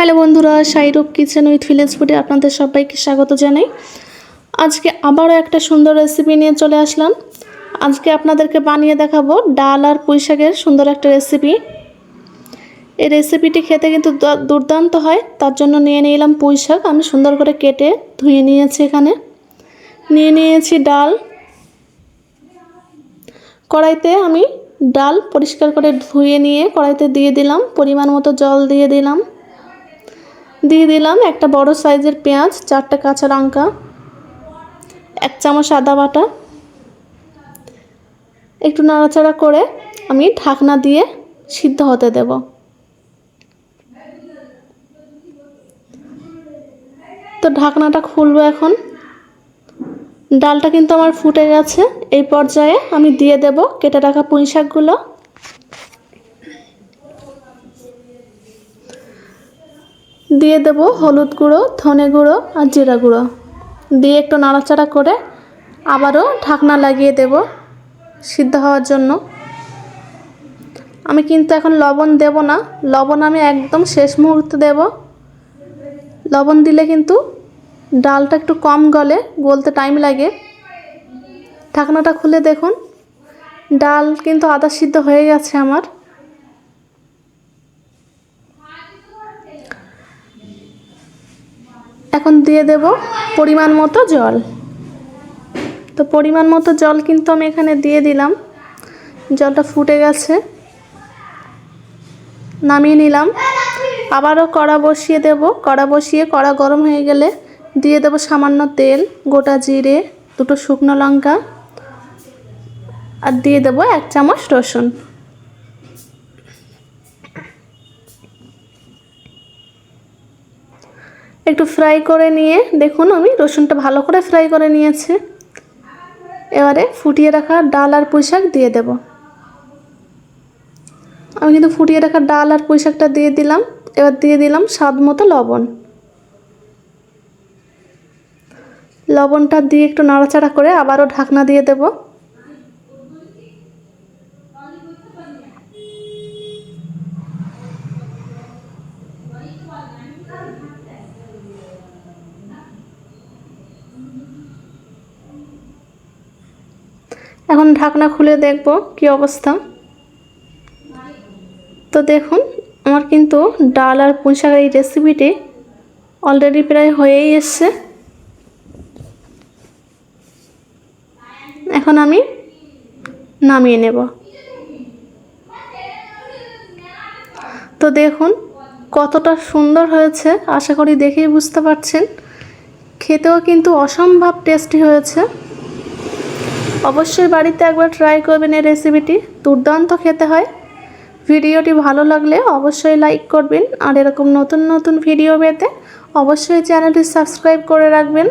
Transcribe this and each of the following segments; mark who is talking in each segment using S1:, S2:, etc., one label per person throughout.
S1: Hello বন্ধুরা, শাইরুপ kitchen with village ফুডে আপনাদের সবাইকে স্বাগত জানাই। আজকে আবারও একটা সুন্দর রেসিপি নিয়ে চলে আসলাম। আজকে আপনাদেরকে বানিয়ে দেখাবো ডাল আর পুঁই শাকের সুন্দর একটা রেসিপি। এই রেসিপিটি খেতে কিন্তু দুর্দান্ত হয়। তার জন্য নিয়ে নিলাম পুঁই শাক, আমি সুন্দর করে কেটে ধুয়ে নিয়েছি। এখানে নিয়ে নিয়েছি ডাল। কড়াইতে আমি ডাল পরিষ্কার করে ধুয়ে নিয়ে কড়াইতে দিয়ে দিলাম, পরিমাণ মতো জল দিয়ে দিলাম একটা বড় সাইজের পেঁয়াজ, 4টা কাঁচা লঙ্কা, 1 চামচ আদা বাটা। একটু নাড়াচাড়া করে আমি ঢাকনা দিয়ে সিদ্ধ হতে দেব। তো ঢাকনাটা খুলবো এখন। ডালটা কিন্তু আমার ফুটে গেছে। এই পর্যায়ে আমি দিয়ে দেব কেটে রাখা পুঁই শাকগুলো। দিয়ে দেব হলুদ গুঁড়ো, ধনে গুঁড়ো আর জিরা গুঁড়ো দিয়ে একটু নাড়াচাড়া করে আবারও ঢাকনা লাগিয়ে দেব সিদ্ধ হওয়ার জন্য। আমি কিন্তু এখন লবণ দেব না, লবণ আমি একদম শেষ মুহূর্তে দেব। লবণ দিলে কিন্তু ডালটা একটু কম গলতে টাইম লাগে। ঢাকনাটা খুলে দেখুন, ডাল কিন্তু আধা সিদ্ধ হয়ে গেছে আমার। এখন দিয়ে দেব পরিমাণ মতো জল। তো পরিমাণ মতো জল কিন্তু আমি এখানে দিয়ে দিলাম। জলটা ফুটে গেছে, নামিয়ে নিলাম। আবারও কড়া বসিয়ে দেব। কড়া গরম হয়ে গেলে দিয়ে দেব সামান্য তেল, গোটা জিরে, 2টো শুকনো লঙ্কা আর দিয়ে দেব 1 চামচ রসুন। একটু ফ্রাই করে নিয়ে দেখুন, আমি রসুনটা ভালো করে ফ্রাই করে নিয়েছি। এবারে ফুটিয়ে রাখা ডাল আর পুঁই শাক দিয়ে দেব। আমি কিন্তু ফুটিয়ে রাখা ডাল আর পুঁই শাকটা দিয়ে দিলাম। এবার দিয়ে দিলাম স্বাদ মতো লবণ। লবণটা দিয়ে একটু নাড়াচাড়া করে আবারও ঢাকনা দিয়ে দেব। এখন ঢাকনা খুলে দেখব কি অবস্থা। তো দেখুন, আমার কিন্তু ডাল আর পুঁই শাকের এই রেসিপিটি অলরেডি প্রায় হয়েই এসছে। এখন আমি নামিয়ে নেব। তো দেখুন কতটা সুন্দর হয়েছে, আশা করি দেখেই বুঝতে পারছেন। খেতেও কিন্তু অসম্ভব টেস্টি হয়েছে। অবশ্যই বাড়িতে একবার ট্রাই করবেন এই রেসিপিটি, দুর্দান্ত খেতে হয়। ভিডিওটি ভালো লাগলে অবশ্যই লাইক করবেন, আর এরকম নতুন নতুন ভিডিও পেতে অবশ্যই চ্যানেলটি সাবস্ক্রাইব করে রাখবেন।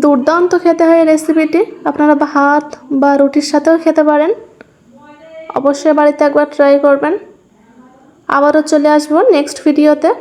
S1: দুর্দান্ত খেতে হয় এই রেসিপিটি। আপনারা ভাত বা রুটির সাথেও খেতে পারেন। অবশ্যই বাড়িতে একবার ট্রাই করবেন। আবারও চলে আসবো নেক্সট ভিডিওতে।